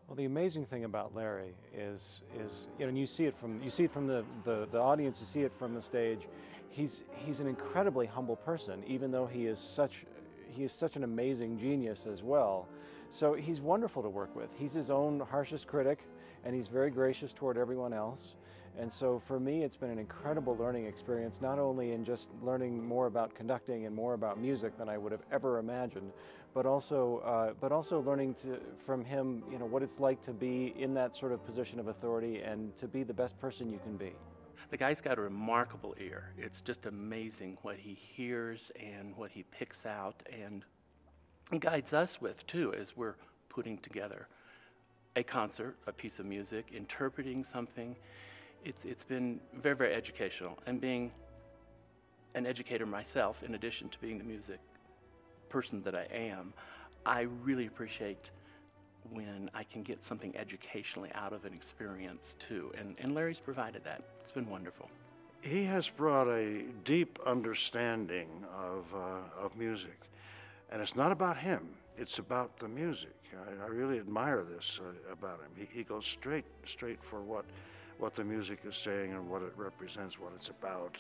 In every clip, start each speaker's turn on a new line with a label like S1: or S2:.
S1: Well, the amazing thing about Larry is you know, and you see it from the audience, you see it from the stage. He's an incredibly humble person, even though he is such an amazing genius as well. So he's wonderful to work with. He's his own harshest critic, and he's very gracious toward everyone else. And so for me, it's been an incredible learning experience, not only in just learning more about conducting and more about music than I would have ever imagined, but also learning from him, you know, what it's like to be in that sort of position of authority and to be the best person you can be.
S2: The guy's got a remarkable ear. It's just amazing what he hears and what he picks out and guides us with, too, as we're putting together a concert, a piece of music, interpreting something. It's been very, very educational. And being an educator myself, in addition to being the music person that I am, I really appreciate when I can get something educationally out of an experience too. And Larry's provided that. It's been wonderful.
S3: He has brought a deep understanding of music. And it's not about him, it's about the music. I really admire this about him. He goes straight for what the music is saying and what it represents, what it's about.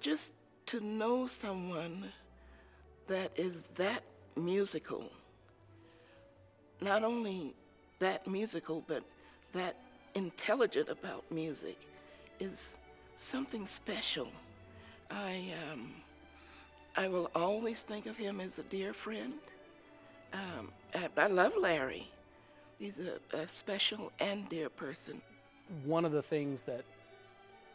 S4: Just to know someone that is that musical, not only that musical, but that intelligent about music, is something special. I will always think of him as a dear friend. I love Larry. He's a special and dear person.
S5: One of the things that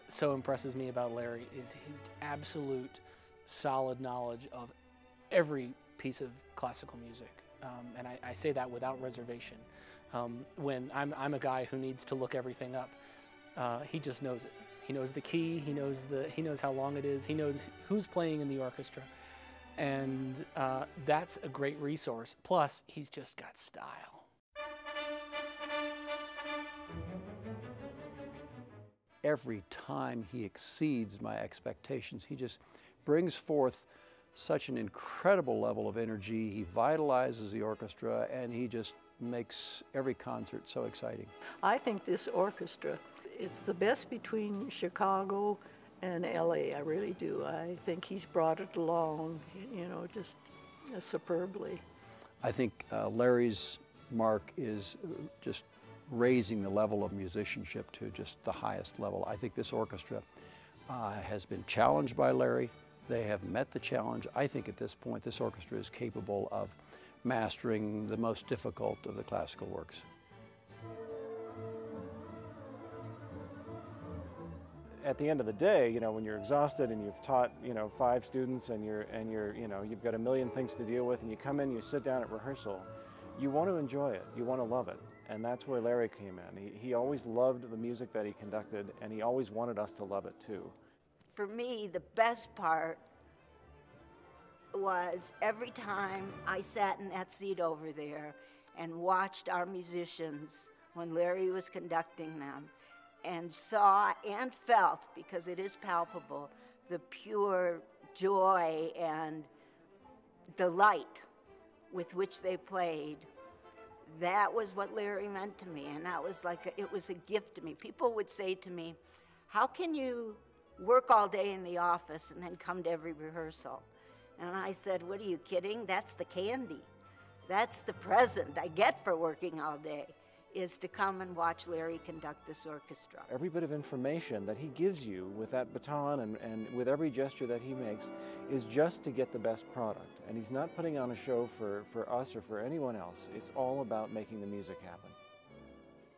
S5: so impresses me about Larry is his absolute solid knowledge of every piece of classical music. And I say that without reservation. When I'm a guy who needs to look everything up, he just knows it. He knows the key, he knows how long it is, he knows who's playing in the orchestra. And that's a great resource. Plus, he's just got style.
S6: Every time he exceeds my expectations. He just brings forth such an incredible level of energy. He vitalizes the orchestra, and he just makes every concert so exciting.
S7: I think this orchestra, it's the best between Chicago and LA. I really do. I think he's brought it along, you know, just superbly.
S6: I think Larry's mark is just raising the level of musicianship to just the highest level. I think this orchestra has been challenged by Larry. They have met the challenge. I think at this point this orchestra is capable of mastering the most difficult of the classical works.
S1: At the end of the day, you know, when you're exhausted and you've taught, you know, 5 students and you've got a million things to deal with, and you come in, you sit down at rehearsal, you want to enjoy it, you want to love it. And that's where Larry came in. He always loved the music that he conducted, and he always wanted us to love it too.
S8: For me, the best part was every time I sat in that seat over there and watched our musicians when Larry was conducting them, and saw and felt, because it is palpable, the pure joy and delight with which they played. That was what Larry meant to me, and that was like it was a gift to me. People would say to me, how can you work all day in the office and then come to every rehearsal? And I said, what are you kidding? That's the candy. That's the present I get for working all day, is to come and watch Larry conduct this orchestra.
S1: Every bit of information that he gives you with that baton and with every gesture that he makes is just to get the best product. And he's not putting on a show for us or for anyone else. It's all about making the music happen.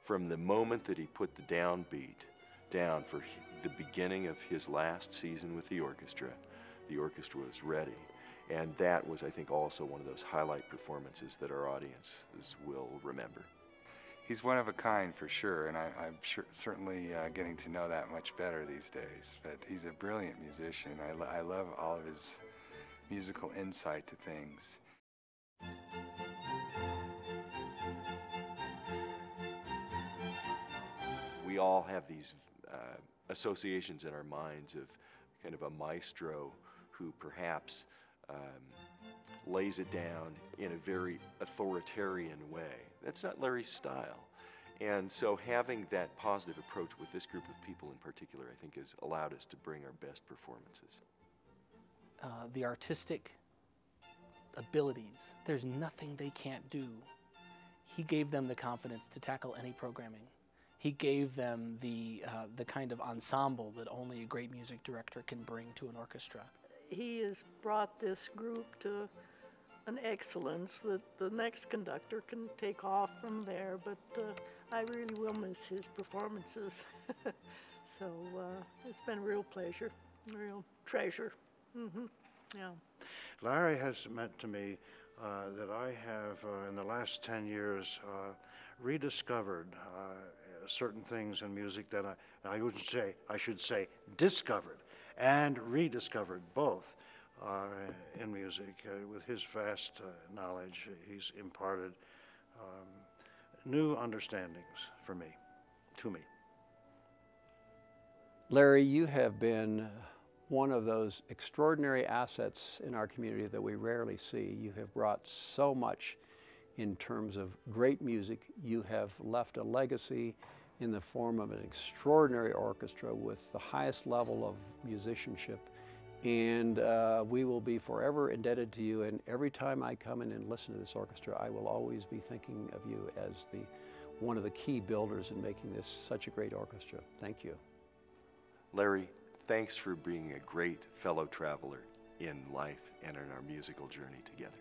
S9: From the moment that he put the downbeat down for the beginning of his last season with the orchestra was ready. And that was, I think, also one of those highlight performances that our audiences will remember.
S10: He's one of a kind for sure, and I'm certainly getting to know that much better these days. But he's a brilliant musician. I love all of his musical insight to things.
S9: We all have these associations in our minds of kind of a maestro who perhaps lays it down in a very authoritarian way. That's not Larry's style. And so having that positive approach with this group of people in particular, I think, has allowed us to bring our best performances.
S5: The artistic abilities, there's nothing they can't do. He gave them the confidence to tackle any programming. He gave them the kind of ensemble that only a great music director can bring to an orchestra.
S7: He has brought this group to an excellence that the next conductor can take off from there, but I really will miss his performances. So it's been a real pleasure, a real treasure. Yeah.
S3: Larry has meant to me that I have, in the last 10 years, rediscovered certain things in music that I should say discovered and rediscovered both in music. With his vast knowledge, he's imparted new understandings for me, to me.
S6: Larry, you have been one of those extraordinary assets in our community that we rarely see. You have brought so much in terms of great music. You have left a legacy in the form of an extraordinary orchestra with the highest level of musicianship. And we will be forever indebted to you. And every time I come in and listen to this orchestra, I will always be thinking of you as one of the key builders in making this such a great orchestra. Thank you.
S9: Larry, thanks for being a great fellow traveler in life and in our musical journey together.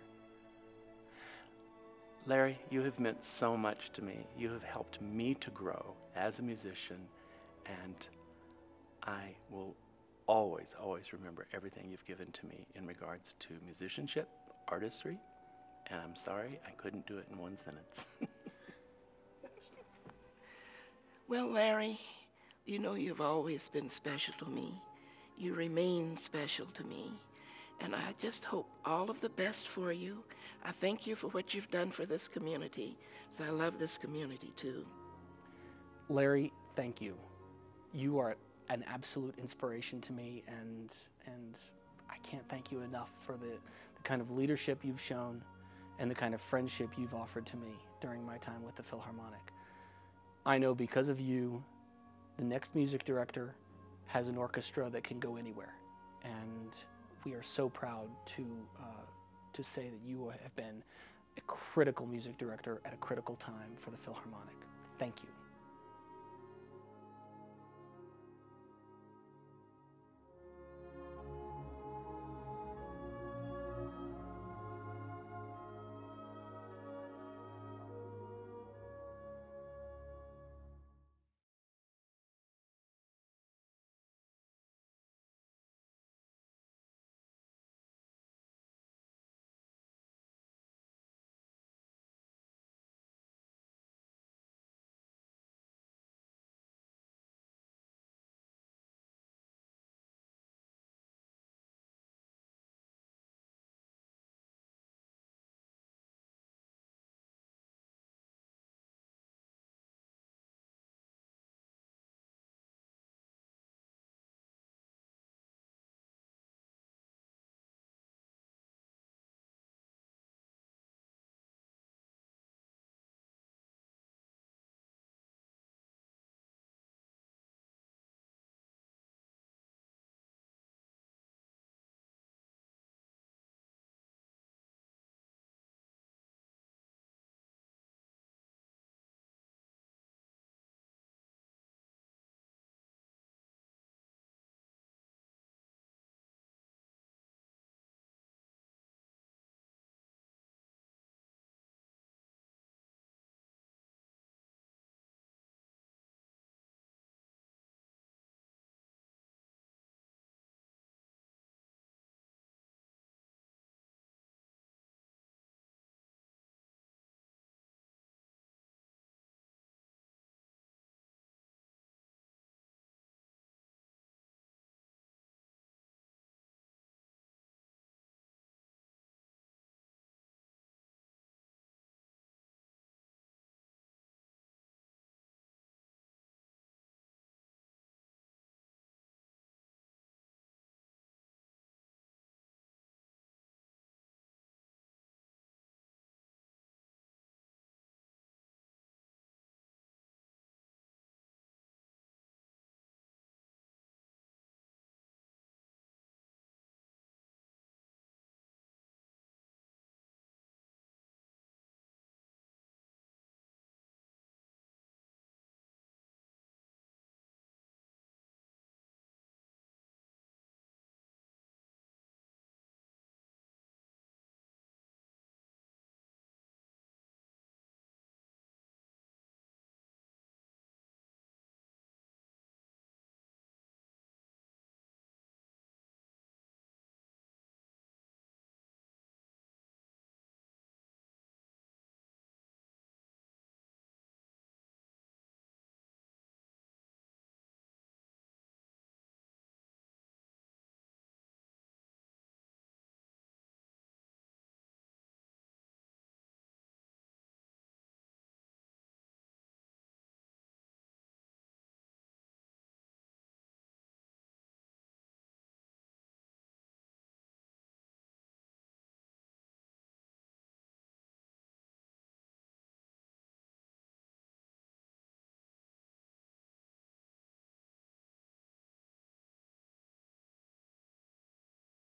S2: Larry, you have meant so much to me. You have helped me to grow as a musician, and I will always, always remember everything you've given to me in regards to musicianship, artistry, and I'm sorry I couldn't do it in one sentence.
S4: Well, Larry, you know you've always been special to me. You remain special to me. And I just hope all of the best for you. I thank you for what you've done for this community, so I love this community too.
S5: Larry, thank you. You are an absolute inspiration to me, and I can't thank you enough for the kind of leadership you've shown and the kind of friendship you've offered to me during my time with the Philharmonic. I know because of you, the next music director has an orchestra that can go anywhere, and we are so proud to say that you have been a critical music director at a critical time for the Philharmonic. Thank you.